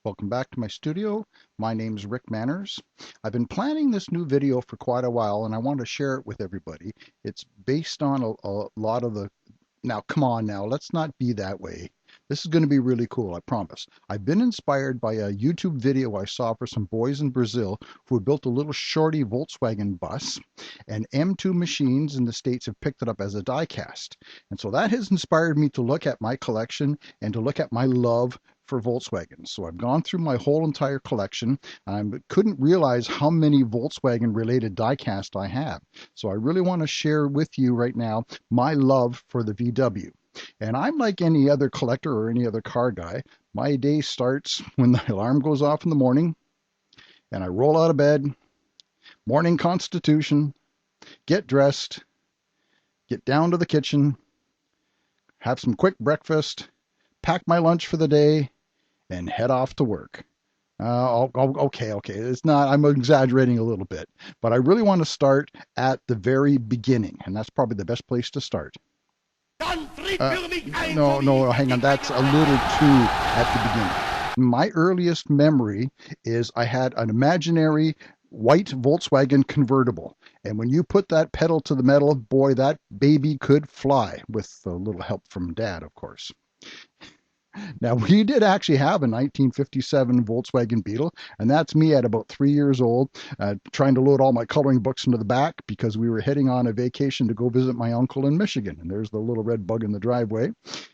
Welcome back to my studio. My name's Rick Manners. I've been planning this new video for quite a while and I want to share it with everybody. It's based on a lot of the... Now, come on now, let's not be that way. This is going to be really cool, I promise. I've been inspired by a YouTube video I saw for some boys in Brazil who had built a little Shorty Volkswagen bus, and M2 machines in the States have picked it up as a diecast. And so that has inspired me to look at my collection and to look at my love for Volkswagen. So I've gone through my whole entire collection. I couldn't realize how many Volkswagen related diecast I have. So I really want to share with you right now my love for the VW. And I'm like any other collector or any other car guy. My day starts when the alarm goes off in the morning and I roll out of bed, morning constitution, get dressed, get down to the kitchen, have some quick breakfast, pack my lunch for the day, and head off to work. Okay. It's not, I'm exaggerating a little bit, but I really want to start at the very beginning, and that's probably the best place to start. No, hang on. That's a little too at the beginning. My earliest memory is I had an imaginary white Volkswagen convertible. And when you put that pedal to the metal, boy, that baby could fly, with a little help from Dad, of course. Now, we did actually have a 1957 Volkswagen Beetle, and that's me at about 3 years old, trying to load all my coloring books into the back because we were heading on a vacation to go visit my uncle in Michigan. And there's the little red bug in the driveway.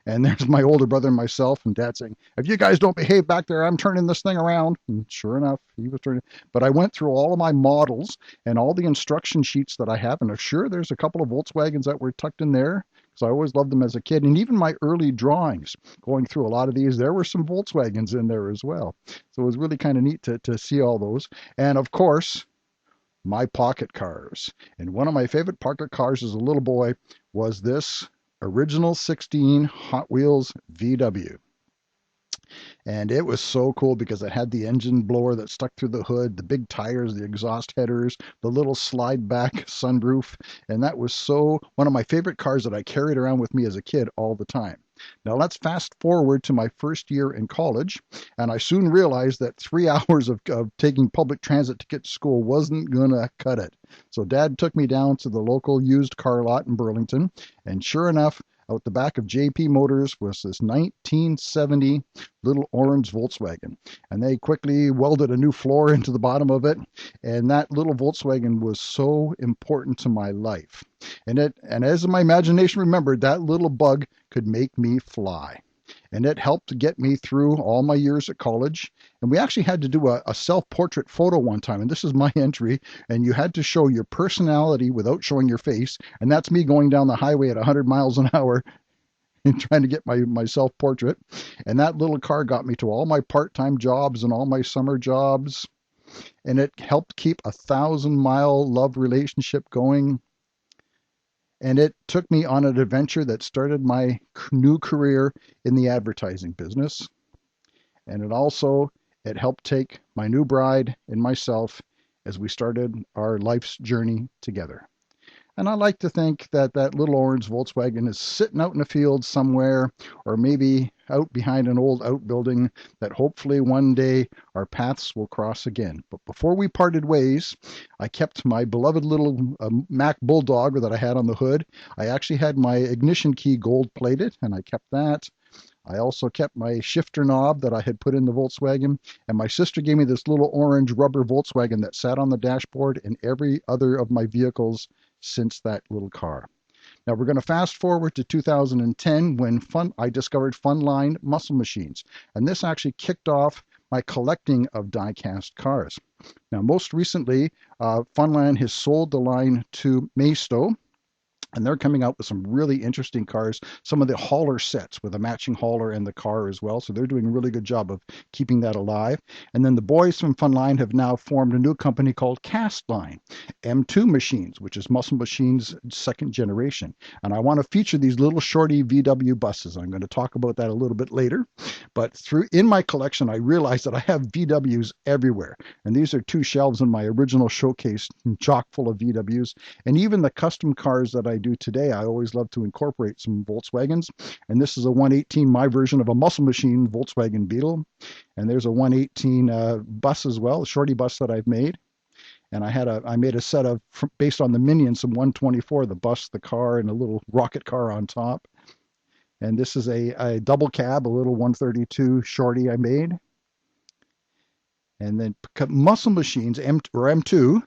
And there's my older brother and myself, and Dad saying, "If you guys don't behave back there, I'm turning this thing around." And sure enough, he was turning. But I went through all of my models and all the instruction sheets that I have, and sure, there's a couple of Volkswagens that were tucked in there. So I always loved them as a kid. And even my early drawings, going through a lot of these, there were some Volkswagens in there as well. So it was really kind of neat to see all those. And of course, my pocket cars. And one of my favorite pocket cars as a little boy was this original 16 Hot Wheels VW. And it was so cool because it had the engine blower that stuck through the hood, the big tires, the exhaust headers, the little slide back sunroof. And that was so one of my favorite cars that I carried around with me as a kid all the time. Now let's fast forward to my first year in college, and I soon realized that 3 hours of taking public transit to get to school wasn't gonna cut it. So Dad took me down to the local used car lot in Burlington, and sure enough, out the back of JP Motors was this 1970 little orange Volkswagen. And they quickly welded a new floor into the bottom of it. And that little Volkswagen was so important to my life. And as my imagination remembered, that little bug could make me fly. And it helped to get me through all my years at college. And we actually had to do a self-portrait photo one time, and this is my entry, and you had to show your personality without showing your face, and that's me going down the highway at 100 miles an hour and trying to get my self-portrait. And that little car got me to all my part-time jobs and all my summer jobs, and it helped keep a 1,000-mile love relationship going. And it took me on an adventure that started my new career in the advertising business. And it helped take my new bride and myself as we started our life's journey together. And I like to think that that little orange Volkswagen is sitting out in a field somewhere, or maybe out behind an old outbuilding, that hopefully one day our paths will cross again. But before we parted ways, I kept my beloved little Mack Bulldog that I had on the hood. I actually had my ignition key gold plated, and I kept that. I also kept my shifter knob that I had put in the Volkswagen, and my sister gave me this little orange rubber Volkswagen that sat on the dashboard in every other of my vehicles since that little car. Now we're going to fast forward to 2010 when I discovered Funline muscle machines, and this actually kicked off my collecting of diecast cars. Now most recently, Funline has sold the line to Maisto, and they're coming out with some really interesting cars, some of the hauler sets with a matching hauler and the car as well. So they're doing a really good job of keeping that alive. And then the boys from Funline have now formed a new company called Castline, M2 Machines, which is Muscle Machines' second generation. And I want to feature these little Shorty VW buses. I'm going to talk about that a little bit later. But in my collection, I realized that I have VWs everywhere. And these are two shelves in my original showcase chock full of VWs. And even the custom cars that I do today, I always love to incorporate some Volkswagens. And this is a 118, my version of a muscle machine Volkswagen Beetle. And there's a 118 bus as well, a Shorty bus that I've made. And I made a set of, based on the Minions, some 124, the bus, the car, and a little rocket car on top. And this is a double cab, a little 132 Shorty I made. And then muscle machines, M2,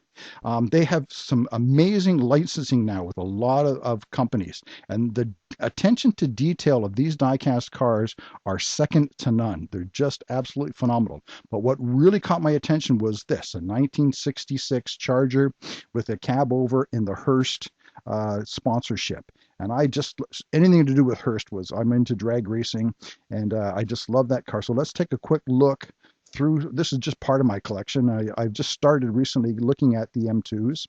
they have some amazing licensing now with a lot of companies. And the attention to detail of these diecast cars are second to none. They're just absolutely phenomenal. But what really caught my attention was this, a 1966 Charger with a cab over in the Hearst sponsorship. And anything to do with Hearst I'm into drag racing, and I just love that car. So let's take a quick look through. This is just part of my collection. I've just started recently looking at the M2s,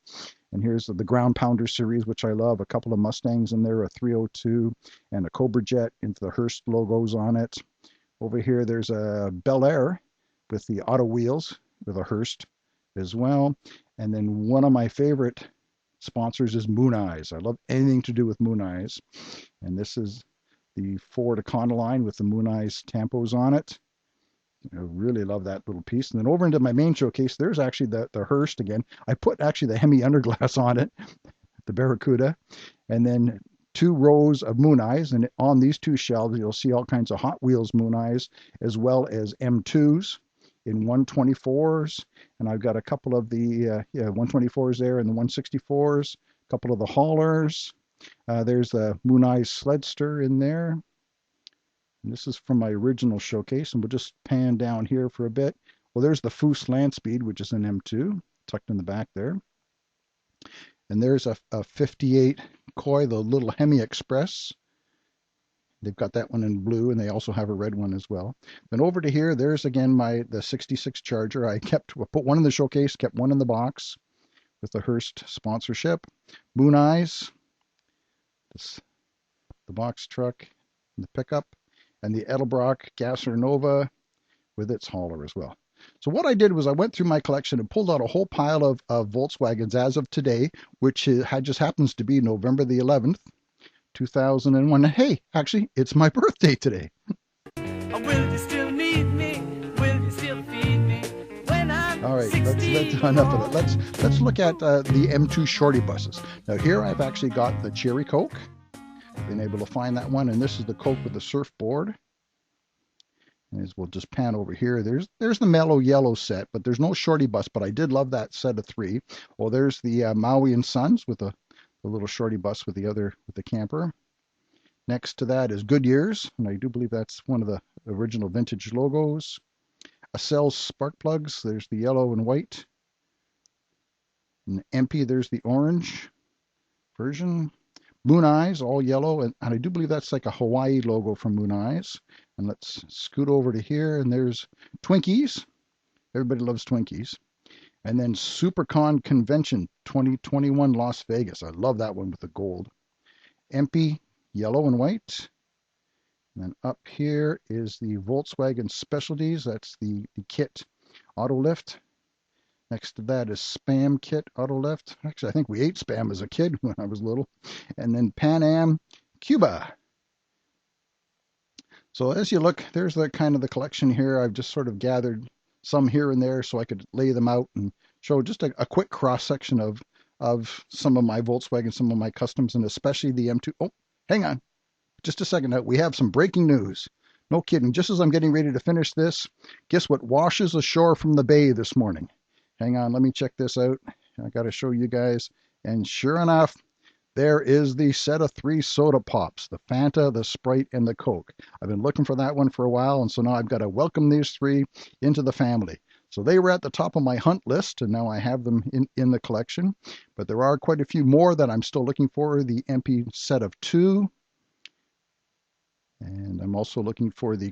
and here's the Ground Pounder series, which I love. A couple of Mustangs in there, a 302 and a Cobra Jet into the Hearst logos on it. Over here, there's a Bel Air with the auto wheels with a Hearst as well. And then one of my favorite sponsors is Moon Eyes. I love anything to do with Moon Eyes. And this is the Ford Econoline with the Moon Eyes tampos on it. I really love that little piece. And then over into my main showcase, there's actually the Hearst again. I put actually the Hemi underglass on it, the Barracuda, and then 2 rows of Moon Eyes. And on these 2 shelves, you'll see all kinds of Hot Wheels Moon Eyes, as well as M2s in 124s. And I've got a couple of the 124s there and the 164s, a couple of the haulers. There's the Moon Eyes Sledster in there. And this is from my original showcase, and we'll just pan down here for a bit. Well, there's the Foose Land Speed, which is an M2, tucked in the back there. And there's a 58 Koi, the little Hemi Express. They've got that one in blue, and they also have a red one as well. Then over to here, there's again the 66 Charger. I put one in the showcase, kept one in the box with the Hearst sponsorship. Moon Eyes, the box truck, and the pickup, and the Edelbrock Gasser Nova with its hauler as well. So what I did was I went through my collection and pulled out a whole pile of Volkswagens as of today, which just happens to be November the 11th, 2001. And hey, actually, it's my birthday today. Will you still need me? Will you still feed me when I'm All right, that's enough of that. Let's look at the M2 Shorty buses. Now here I've actually got the Cherry Coke. Been able to find that one, and this is the Coke with the surfboard. As we'll just pan over here, there's the mellow yellow set, but there's no Shorty bus, but I did love that set of 3. Well, there's the Maui and Sons with the little Shorty bus with the camper. Next to that is Goodyear's, and I do believe that's one of the original vintage logos. Accell's spark plugs, there's the yellow and white. And MP, there's the orange version. Moon Eyes, all yellow, and I do believe that's like a Hawaii logo from Moon Eyes. And let's scoot over to here, and there's Twinkies. Everybody loves Twinkies. And then SuperCon Convention 2021 Las Vegas. I love that one with the gold. MP, yellow and white. And then up here is the Volkswagen Specialties. That's the kit auto lift. Next to that is Spam Kit Auto Lift. Actually, I think we ate Spam as a kid when I was little. And then Pan Am Cuba. So as you look, there's the kind of the collection here. I've just sort of gathered some here and there so I could lay them out and show just a quick cross-section of some of my Volkswagen, some of my customs, and especially the M2. Oh, hang on. Just a second now. We have some breaking news. No kidding. Just as I'm getting ready to finish this, guess what washes ashore from the bay this morning? Hang on, let me check this out. I got to show you guys. And sure enough, there is the set of 3 soda pops, the Fanta, the Sprite, and the Coke. I've been looking for that one for a while, and so now I've got to welcome these 3 into the family. So they were at the top of my hunt list, and now I have them in the collection. But there are quite a few more that I'm still looking for. The MP set of 2. And I'm also looking for the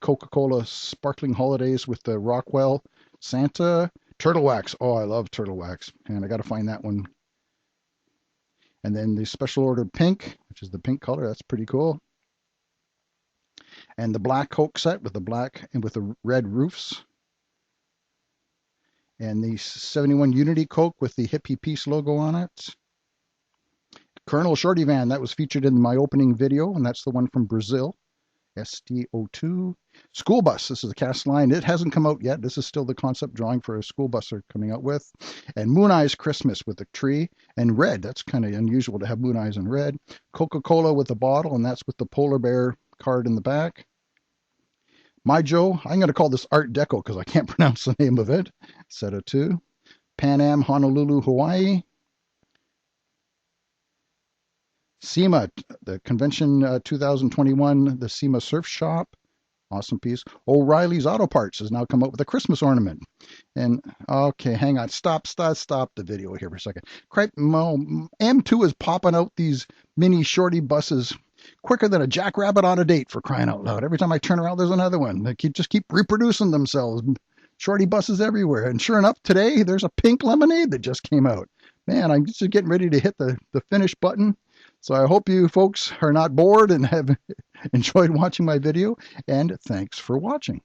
Coca-Cola Sparkling Holidays with the Rockwell Santa. Turtle Wax. Oh, I love Turtle Wax. And I got to find that one. And then the special order pink, which is the pink color. That's pretty cool. And the black Coke set with the black and with the red roofs. And the 71 Unity Coke with the Hippie Peace logo on it. Colonel Shorty van, that was featured in my opening video, and that's the one from Brazil. STO2. School bus. This is the Castline. It hasn't come out yet. This is still the concept drawing for a school bus they're coming out with. And Moon Eyes Christmas with a tree and red. That's kind of unusual to have moon eyes in red. Coca-Cola with a bottle, and that's with the polar bear card in the back. My Joe, I'm going to call this Art Deco because I can't pronounce the name of it. Set of two. Pan Am Honolulu, Hawaii. SEMA, the convention 2021, the SEMA Surf Shop. Awesome piece. O'Reilly's Auto Parts has now come up with a Christmas ornament. And, okay, hang on. Stop the video here for a second. M2 is popping out these mini Shorty buses quicker than a jackrabbit on a date, for crying out loud. Every time I turn around, there's another one. They just keep reproducing themselves. Shorty buses everywhere. And sure enough, today, there's a pink lemonade that just came out. Man, I'm just getting ready to hit the finish button. So I hope you folks are not bored and have enjoyed watching my video, and thanks for watching.